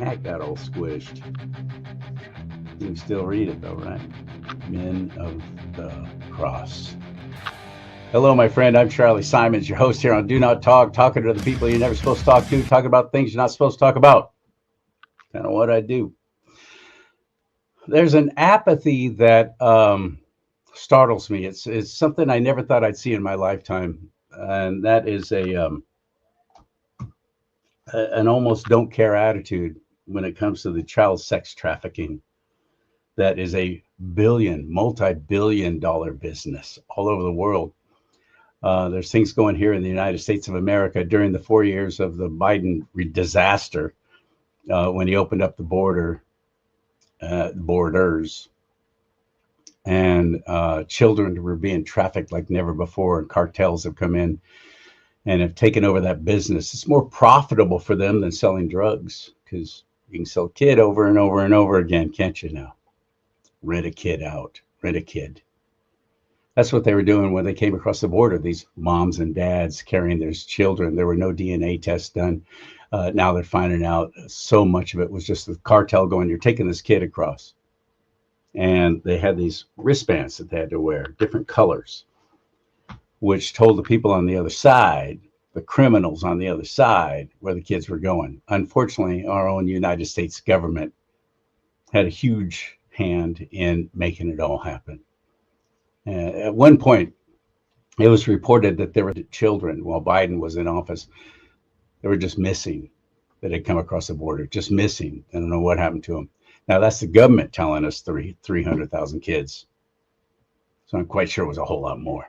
heck, that all squished. You can still read it though, right? Men of the Cross. Hello, my friend. I'm Charlie Simons, your host here on Do Not Talk, talking to the people you're never supposed to talk to, talking about things you're not supposed to talk about. Kind of what I do. There's an apathy that startles me. It's something I never thought I'd see in my lifetime, and that is an almost don't care attitude when it comes to the child sex trafficking. That is a multi-billion-dollar business all over the world. There's things going here in the United States of America during the 4 years of the Biden disaster when he opened up the borders, and children were being trafficked like never before, and cartels have come in and have taken over that business. It's more profitable for them than selling drugs, because you can sell a kid over and over and over again, can't you now? Rent a kid out, rent a kid. That's what they were doing when they came across the border, these moms and dads carrying their children. There were no DNA tests done. Now they're finding out so much of it was just the cartel going, you're taking this kid across. And they had these wristbands that they had to wear, different colors, which told the people on the other side, the criminals on the other side, where the kids were going. Unfortunately, our own United States government had a huge hand in making it all happen. At one point, it was reported that there were children while Biden was in office. They were just missing, that had come across the border, just missing. I don't know what happened to them. Now, that's the government telling us 300,000 kids. So I'm quite sure it was a whole lot more.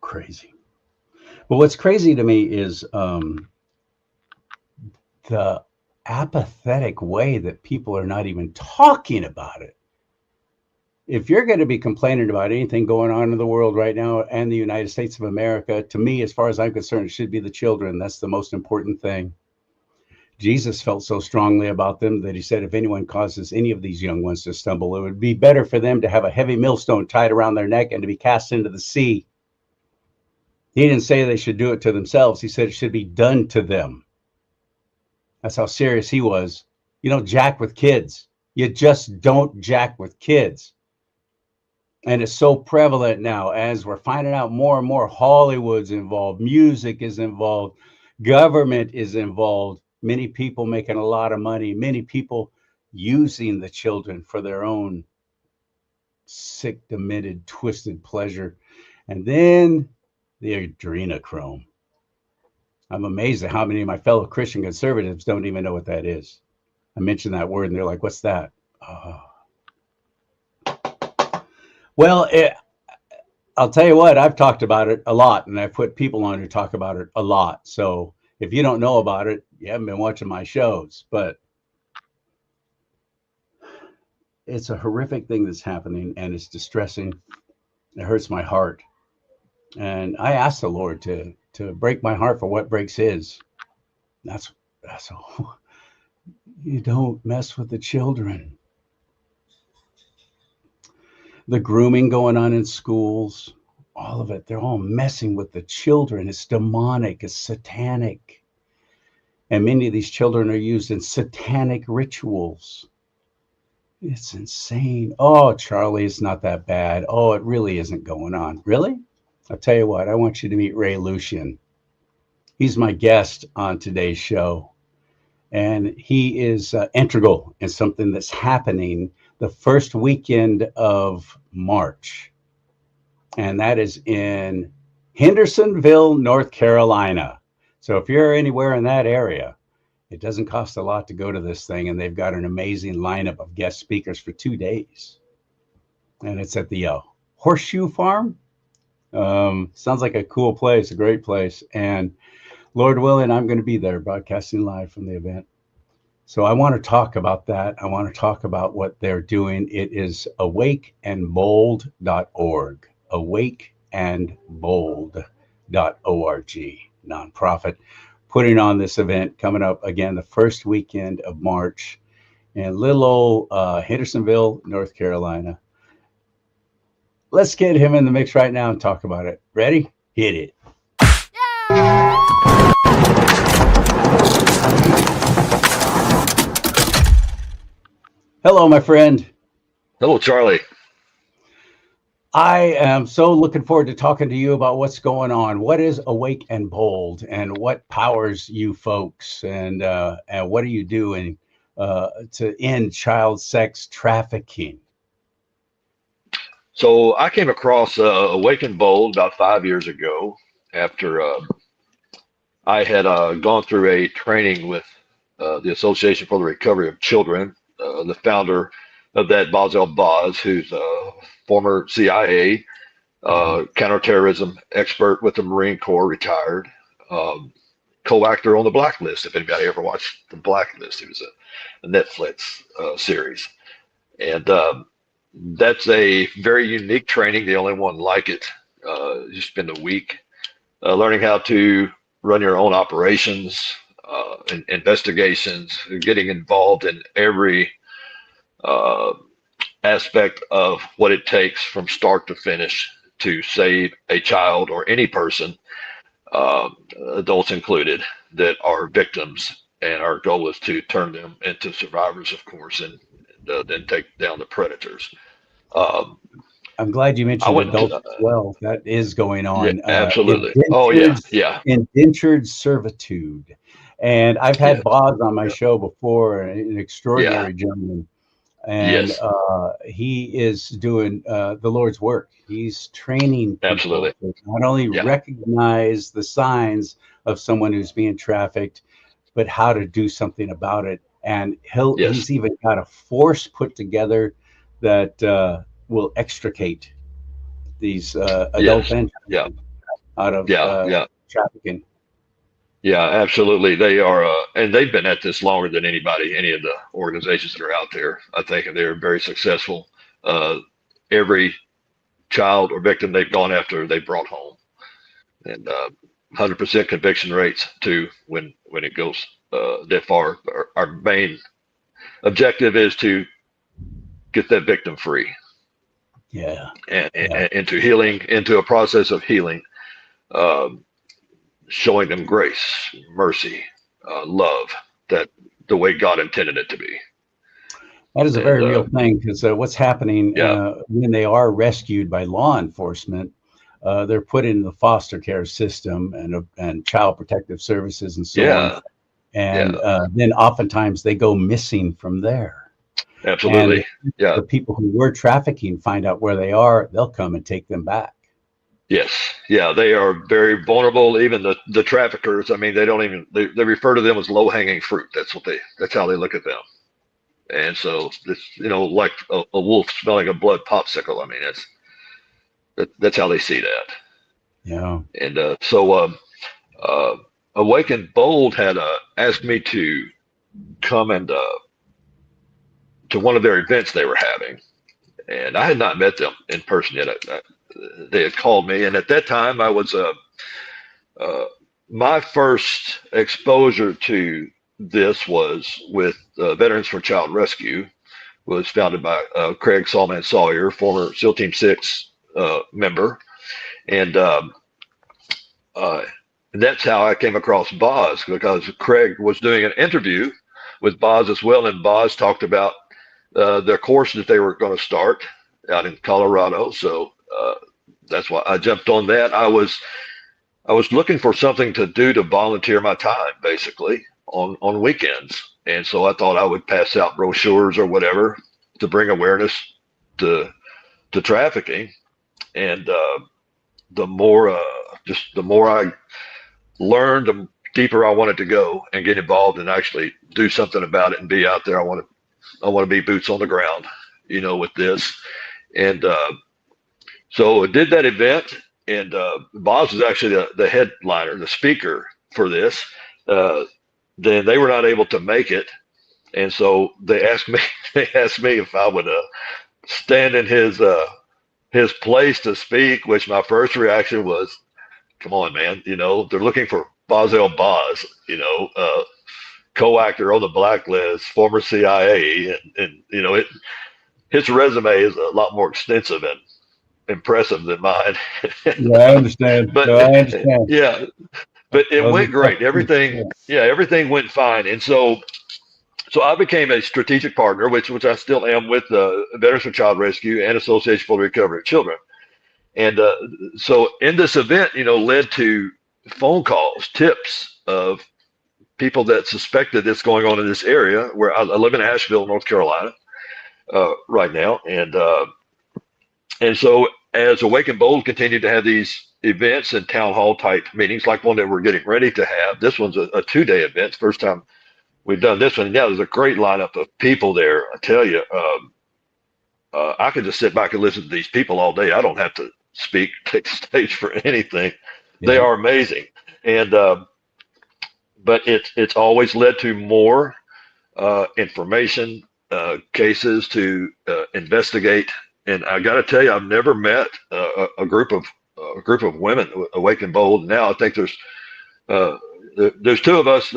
Crazy. But what's crazy to me is the apathetic way that people are not even talking about it. If you're going to be complaining about anything going on in the world right now and the United States of America, to me, as far as I'm concerned, it should be the children. That's the most important thing. Jesus felt so strongly about them that he said, if anyone causes any of these young ones to stumble, it would be better for them to have a heavy millstone tied around their neck and to be cast into the sea. He didn't say they should do it to themselves. He said it should be done to them. That's how serious he was. You don't jack with kids. You just don't jack with kids. And it's so prevalent now as we're finding out more and more. Hollywood's involved, music is involved, government is involved, many people making a lot of money, many people using the children for their own sick, demented, twisted pleasure. And then the adrenochrome. I'm amazed at how many of my fellow Christian conservatives don't even know what that is. I mentioned that word and they're like, what's that? Well, I'll tell you what, I've talked about it a lot, and I've put people on who talk about it a lot. So if you don't know about it, you haven't been watching my shows. But it's a horrific thing that's happening, and it's distressing. It hurts my heart. And I asked the Lord to break my heart for what breaks his. That's all. You don't mess with the children. The grooming going on in schools, all of it, they're all messing with the children. It's demonic, it's satanic. And many of these children are used in satanic rituals. It's insane. Oh, Charlie, it's not that bad. Oh, it really isn't going on. Really? I'll tell you what, I want you to meet Lucian. He's my guest on today's show. And he is integral in something that's happening the first weekend of March. And that is in Hendersonville, North Carolina. So if you're anywhere in that area, it doesn't cost a lot to go to this thing. And they've got an amazing lineup of guest speakers for 2 days. And it's at the Horseshoe Farm. Sounds like a cool place, a great place. And Lord willing, I'm going to be there broadcasting live from the event. So I want to talk about that. I want to talk about what they're doing. It is awakeandbold.org, awakeandbold.org, nonprofit, putting on this event coming up again the first weekend of March in little old Hendersonville, North Carolina. Let's get him in the mix right now and talk about it. Ready? Hit it. Yeah! Hello, my friend. Hello, Charlie. I am so looking forward to talking to you about what's going on. What is Awake and Bold, and what powers you folks, and what are you doing to end child sex trafficking? So I came across Awaken Bold about 5 years ago after I had gone through a training with the Association for the Recovery of Children. The founder of that, Boz El Boz, who's a former CIA Mhm. counterterrorism expert with the Marine Corps, retired, um, co-actor on The Blacklist. If anybody ever watched The Blacklist, it was a Netflix series. And that's a very unique training, the only one like it. You spend a week learning how to run your own operations, investigations, getting involved in every uh, aspect of what it takes from start to finish to save a child or any person, uh, adults included, that are victims. And our goal is to turn them into survivors, of course, and then take down the predators. Um, I'm glad you I mentioned went, adults as well. That is going yeah, on. absolutely. Oh, yeah, yeah, Indentured servitude. And I've yeah, had Boz on my yeah, show before, an yeah, extraordinary gentleman, and yes, he is doing the Lord's work. He's training people absolutely. to not only Yeah, recognize the signs of someone who's being trafficked, but how to do something about it. And yes, he's even got a force put together that will extricate these adults yes, and yeah, children out of yeah, yeah, trafficking. yeah, absolutely. They are, and they've been at this longer than anybody, any of the organizations that are out there, I think, and they're very successful. Uh, every child or victim they've gone after, they brought home, and 100% conviction rates too when it goes that far. Our main objective is to get that victim free Yeah, yeah. and into healing, into a process of healing, um, showing them grace, mercy, love, that the way God intended it to be. That is a And very real thing because what's happening yeah, when they are rescued by law enforcement, they're put in the foster care system and child protective services and so on. yeah, And yeah, then oftentimes they go missing from there. And absolutely. Yeah, the people who were trafficking find out where they are, they'll come and take them back. yes, yeah. They are very vulnerable. Even the traffickers. I mean, they don't even they refer to them as low hanging fruit. That's how they look at them. And so it's like a wolf smelling a blood popsicle. I mean, that's how they see that. Yeah. And uh, Awakened Bold had asked me to come and to one of their events they were having, and I had not met them in person yet. They had called me, and at that time, I was uh, my first exposure to this was with Veterans for Child Rescue. Was founded by Craig Salman Sawyer, former SEAL Team Six member, and uh, that's how I came across Boz because Craig was doing an interview with Boz as well, and Boz talked about their course that they were going to start out in Colorado. So that's why I jumped on that. I was looking for something to do to volunteer my time, basically on weekends, and so I thought I would pass out brochures or whatever to bring awareness to to trafficking. And the more just the more I learned, the deeper I wanted to go and get involved and actually do something about it and be out there. I want to be boots on the ground, with this. And so I did that event, and Boz was actually the headliner, the speaker for this. Uh, then they were not able to make it, and so they asked me. They asked me if I would stand in his place to speak. Which my first reaction was, "Come on, man! They're looking for Boz Boz. Co-actor on the blacklist, former CIA, and his resume is a lot more extensive and impressive than mine. Yeah, I understand. But No, I understand. yeah, but it Those are went tough great. things. Yeah. Everything went fine. And so So I became a strategic partner, which I still am with Veterans for Child Rescue and Association for the Recovery of Children. And so in this event, led to phone calls, tips of people that suspected this going on in this area where I live in Asheville, North Carolina, right now. And so as Awaken Bold continued to have these events and town hall type meetings, like one that we're getting ready to have, this one's a 2-day event. First time we've done this one. Yeah, there's a great lineup of people there. I tell you, I could just sit back and listen to these people all day. I don't have to speak, take the stage for anything. They Yeah. are amazing. And but it's always led to more information, cases to investigate. And I got to tell you, I've never met a group of women Awaken Bold. Now I think there's 2 of us.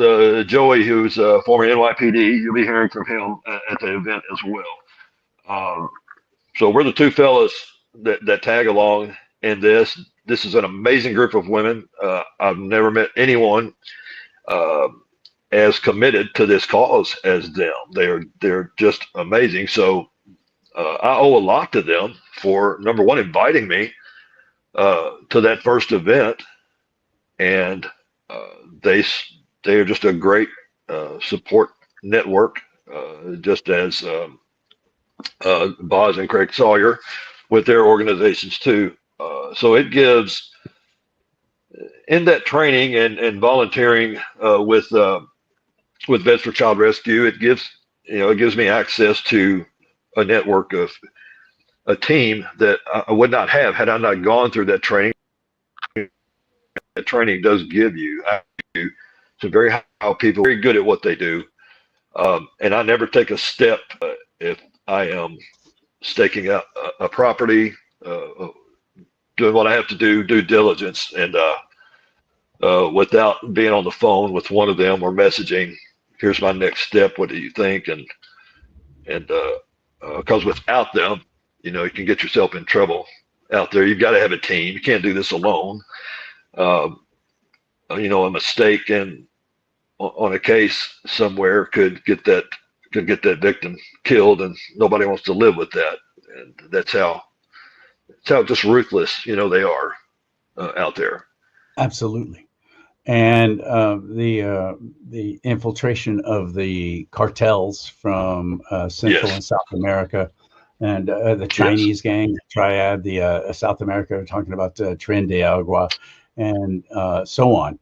Joey, who's former NYPD, you'll be hearing from him at the event as well. So we're the 2 fellas that tag along in this. This is an amazing group of women. I've never met anyone as committed to this cause as them. They're just amazing. So I owe a lot to them for, number one, inviting me to that first event, and they are just a great support network, just as Boz and Craig Sawyer with their organizations too. So it gives, in that training and volunteering with Vets for Child Rescue, it gives me access to a network of a team that I would not have had I not gone through that training. That training does give you some very high people, very good at what they do. And I never take a step if I am staking out a property, doing what I have to do, due diligence, and without being on the phone with one of them or messaging, here's my next step, what do you think? And because without them, you can get yourself in trouble out there. You've got to have a team. You can't do this alone. A mistake on a case somewhere could get that victim killed, and nobody wants to live with that. And that's how just ruthless they are out there. Absolutely. And the infiltration of the cartels from Central Yes. and South America, and the Chinese gang, the Triad, the South America, talking about Tren de Agua, and so on,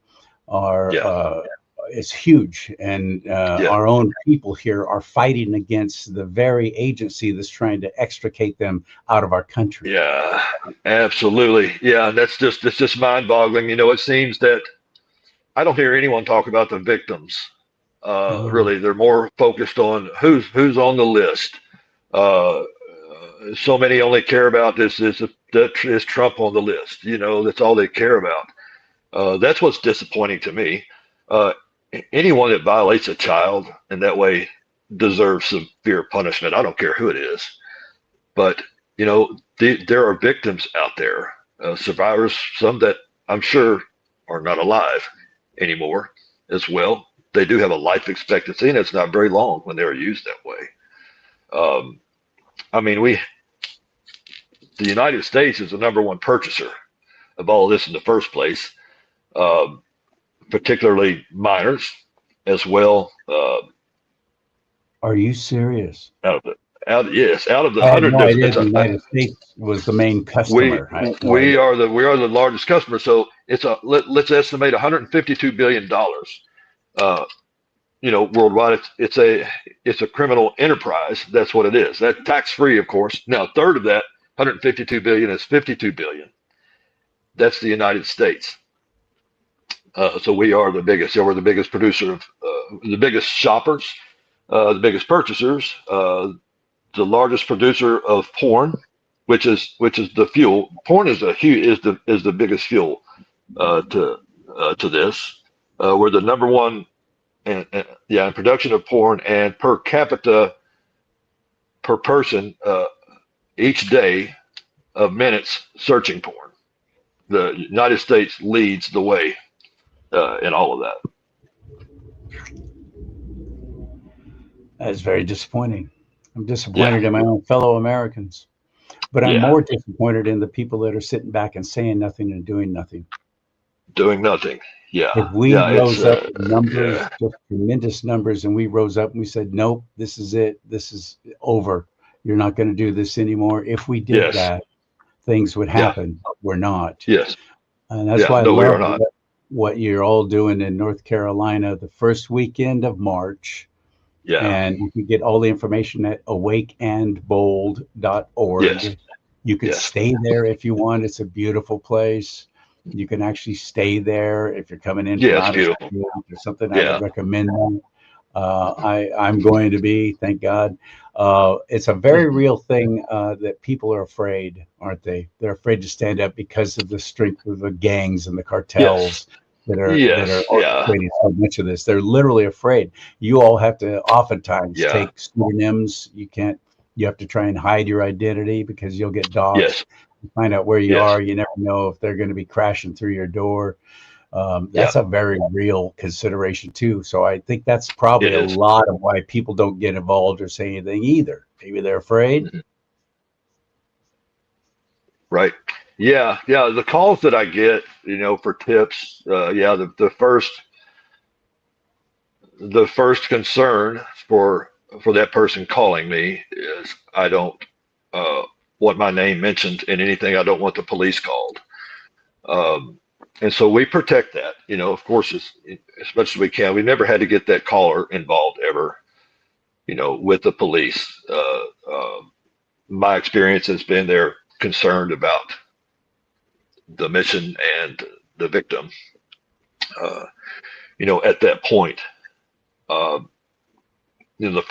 is huge. And our own people here are fighting against the very agency that's trying to extricate them out of our country. Yeah, absolutely. Yeah, and it's just mind-boggling. It seems that I don't hear anyone talk about the victims. Really, they're more focused on who's on the list. So many only care about is Trump on the list. That's all they care about. That's what's disappointing to me. Anyone that violates a child in that way deserves severe punishment. I don't care who it is. But, there are victims out there, survivors, some that I'm sure are not alive anymore as well. They do have a life expectancy, and it's not very long when they're used that way. The United States is the #1 purchaser of all of this in the first place, particularly minors as well. Are you serious? Yes, out of the I had 100. no idea the United States was the main customer. We are the largest customer. So let's estimate 152 billion dollars. Worldwide. It's a criminal enterprise. That's what it is. That's tax free, of course. Now, a third of that 152 billion is 52 billion. That's the United States. So we are the biggest. We're the biggest producer of, the biggest shoppers, the biggest purchasers, the largest producer of porn, which is the fuel. Porn is the biggest fuel to this. We're the #1 in production of porn, and per capita per person each day of minutes searching porn. The United States leads the way in all of that. That's very disappointing. I'm Yeah, disappointed in my own fellow Americans, but I'm yeah, more disappointed in the people that are sitting back and saying nothing and doing nothing. doing nothing. If Yeah, we yeah, it's rose up in numbers, yeah, just tremendous numbers, and we rose up and we said, nope, this is it. This is over. You're not going to do this anymore. If we did yes, that, things would yeah, happen, but we're not. yes, And that's yeah. why I No, we are love not. what you're all doing in North Carolina the first weekend of March. Yeah, And you can get all the information at yes, awakeandbold.org. You could yes, stay there if you want. It's a beautiful place. You can actually stay there if you're coming in from yeah. It's out of beautiful. state or something. I would Yeah, recommend that. I'm going to be, thank God. It's a very mhm. real thing that people are afraid, aren't they? They're afraid to stand up because of the strength of the gangs and the Yes, cartels that are yes, yeah, orchestrating so much of this. They're literally afraid. You all have to oftentimes yeah, take pseudonyms. You can't. You have to try and hide your identity because you'll get doxxed. yes, You find out where you yes, are. You never know if they're going to be crashing through your door. yeah. That's a very real consideration too. So I think that's It probably a is. lot of why people don't get involved or say anything either. Maybe they're afraid. Mhm. Right. Yeah, yeah. The calls that I get, for tips, yeah, the first concern for that person calling me is I don't uh, want my name mentioned in anything. I don't want the police called. Um, and so we protect that, of course, as much as we can. We never had to get that caller involved ever, with the police. My experience has been they're concerned about the mission and the victim, uh, at that point. Uh, the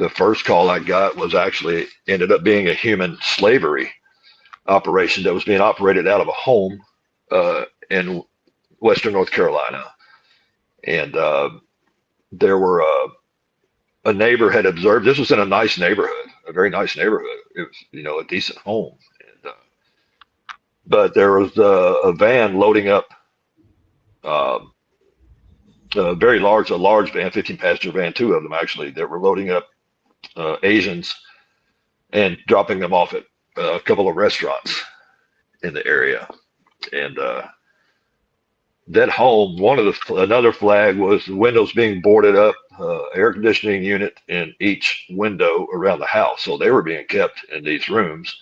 first call I got was actually ended up being a human slavery operation that was being operated out of a home in Western North Carolina. And there were a neighbor had observed this was in a nice neighborhood, a very nice neighborhood. It was, a decent home. And, but there was a van loading up um, a large van, 15 passenger van, two of them actually, that were loading up Asians and dropping them off at a couple of restaurants in the area. And that home, another flag was the windows being boarded up, air conditioning unit in each window around the house. So they were being kept in these rooms,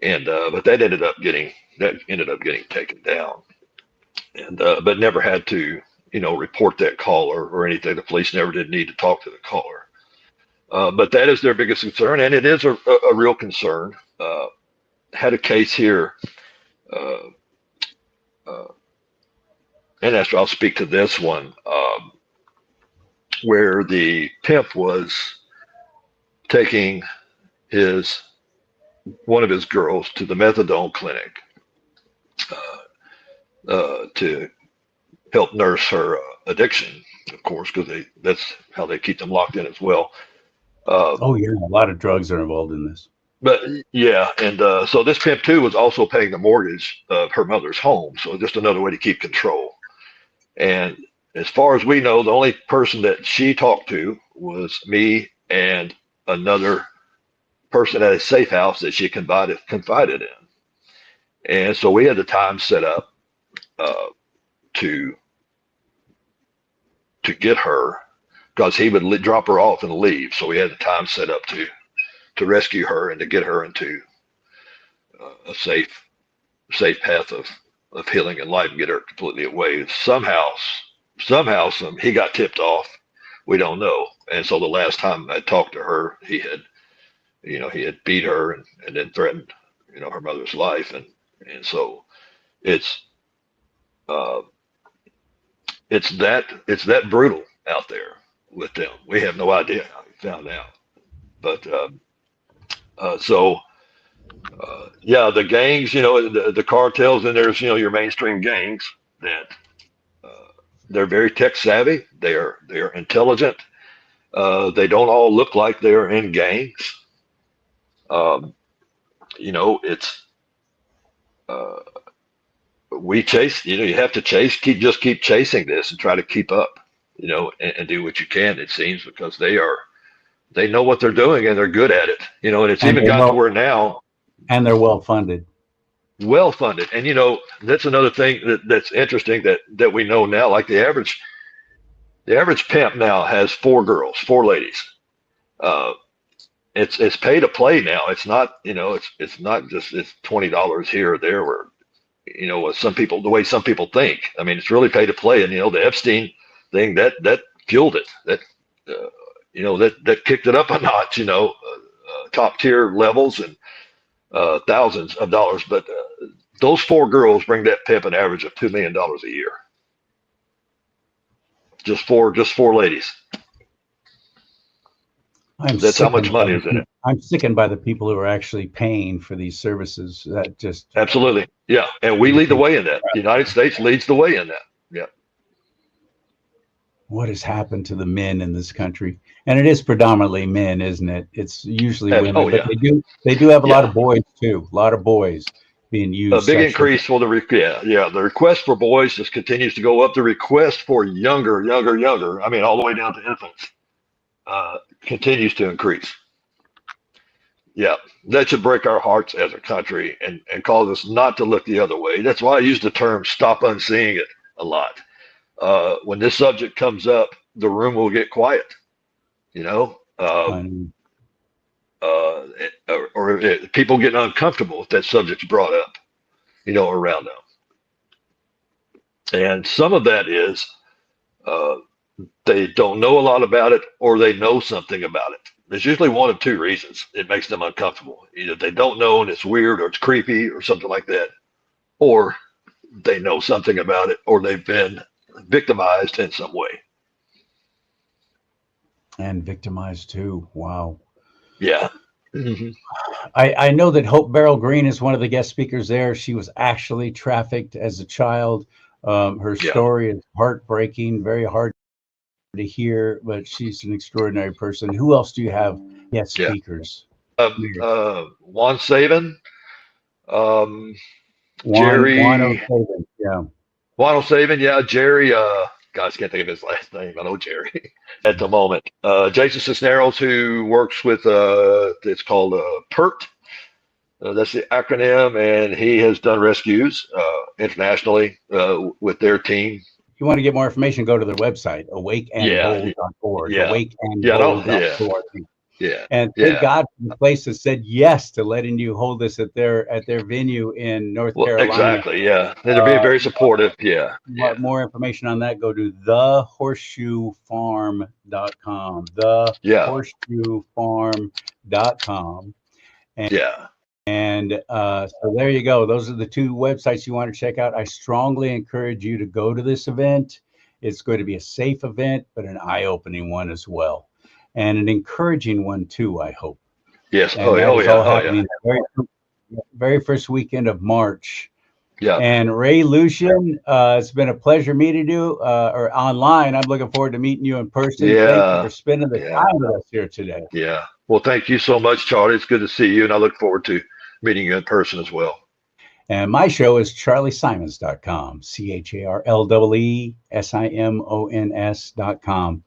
and but that ended up getting taken down, and but never had to report that caller or anything. The police never did need to talk to the caller. But that is their biggest concern, and it is a real concern. Had a case here, uh, uh, and Esther, I'll speak to this one, where the pimp was taking his one of his girls to the methadone clinic to help nurse her addiction, of course, because that's how they keep them locked in as well. Uh, Oh yeah, a lot of drugs are involved in this. but yeah, and so this pimp too was also paying the mortgage of her mother's home, so just another way to keep control. And as far as we know, the only person that she talked to was me and another person at a safe house that she confided in. And so we had the time set up uh, to get her because he would drop her off and leave. So we had the time set up to rescue her and to get her into a safe path of healing and life and get her completely away. Somehow, he got tipped off. We don't know. And so the last time I talked to her, he had beat her and then threatened, her mother's life. And so it's, uh, it's that brutal out there with them. We have no idea how he found out. But so yeah, the gangs, the cartels, and there's your mainstream gangs that uh, they're very tech savvy. They are intelligent. They don't all look like they are in gangs. Um, it's we chase. You have to keep chasing this and try to keep up. and do what you can, it seems, because they know what they're doing and they're good at it, and it's And even they're gotten to well where now well funded. well funded. And that's another thing that's interesting that we know now. Like the average pimp now has four girls, four ladies. Uh, it's pay to play now. It's not it's not just it's $20 here or there, where the way some people think. I mean, it's really pay to play. And the Epstein thing that fueled it. That kicked it up a notch. Top tier levels, and thousands of dollars. But those four girls bring that pimp an average of $2 million a year. Just four ladies. That's how much money is in it. I'm sickened by the people who are actually paying for these services. That just Absolutely, yeah. And we lead the way in that. The United States leads the way in that. Yeah. What has happened to the men in this country? And it is predominantly men, isn't it? It's usually women, Oh but yeah. they do have a lot Yeah. of boys too. A lot of boys being A used big sexually. increase for the request for boys just continues to go up. The request for younger. I mean, all the way down to infants, continues to increase. Yeah, that should break our hearts as a country and cause us not to look the other way. That's why I use the term "stop unseeing it" a lot. When this subject comes up, the room will get quiet. You know, Um, or people get uncomfortable if that subject's brought up. Around them, and some of that is uh, they don't know a lot about it, or they know something about it. There's usually one of two reasons it makes them uncomfortable. Either they don't know and it's weird, or it's creepy, or something like that, or they know something about it, or they've been victimized in some way. and victimized too. Wow. Yeah. Hmm. I know that Hope Beryl Green is one of the guest speakers there. She was actually trafficked as a child. Her Yeah. story is heartbreaking, very hard to hear, but she's an extraordinary person. Who else do you have guest Yeah. speakers? Juan Saban, um, Juan Jerry, O'Sullivan. Yeah. Juan Saban, yeah, Jerry. Guys, can't think of his last name. I know Jerry at the moment. Jason Cisneros, who works with it's called PERT. That's the acronym, and he has done rescues internationally with their team. If you want to get more information, go to their website, Yeah, awakeandbold.org, yeah, yeah. I don't. Yeah, awakeandbold.org. yeah, And thank yeah. God for the place that said yes to letting you hold this at their venue in North Well, Carolina. exactly. Yeah, and they're being Uh, very supportive. Yeah, yeah, more information on that, go to thehorseshoefarm.com. yeah, Thehorseshoefarm.com. yeah. And so there you go. Those are the two websites you want to check out. I strongly encourage you to go to this event. It's going to be a safe event, but an eye-opening one as well, and an encouraging one too, I hope. Yes. And Oh, that oh is yeah. all Oh yeah. happening the very first weekend of March. Yeah. And Ray Lucian, it's been a pleasure meeting you or online. I'm looking forward to meeting you in person. Thank you for Yeah. spending the Yeah. time with us here today. Yeah. Well, thank you so much, Charlie. It's good to see you, and I look forward to meeting you in person as well. And my show is charliesimons.com, CharlieSimons.com.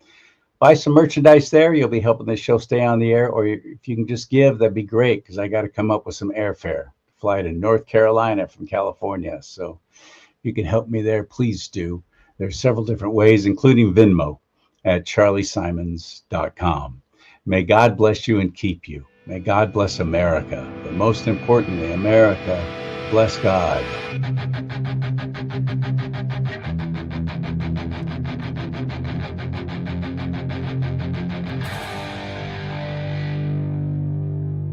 Buy some merchandise there. You'll be helping this show stay on the air. Or if you can just give, that'd be great, because I got to come up with some airfare to fly to North Carolina from California. So if you can help me there, please do. There's several different ways, including Venmo at charliesimons.com. May God bless you and keep you. May God bless America. But most importantly, America, bless God.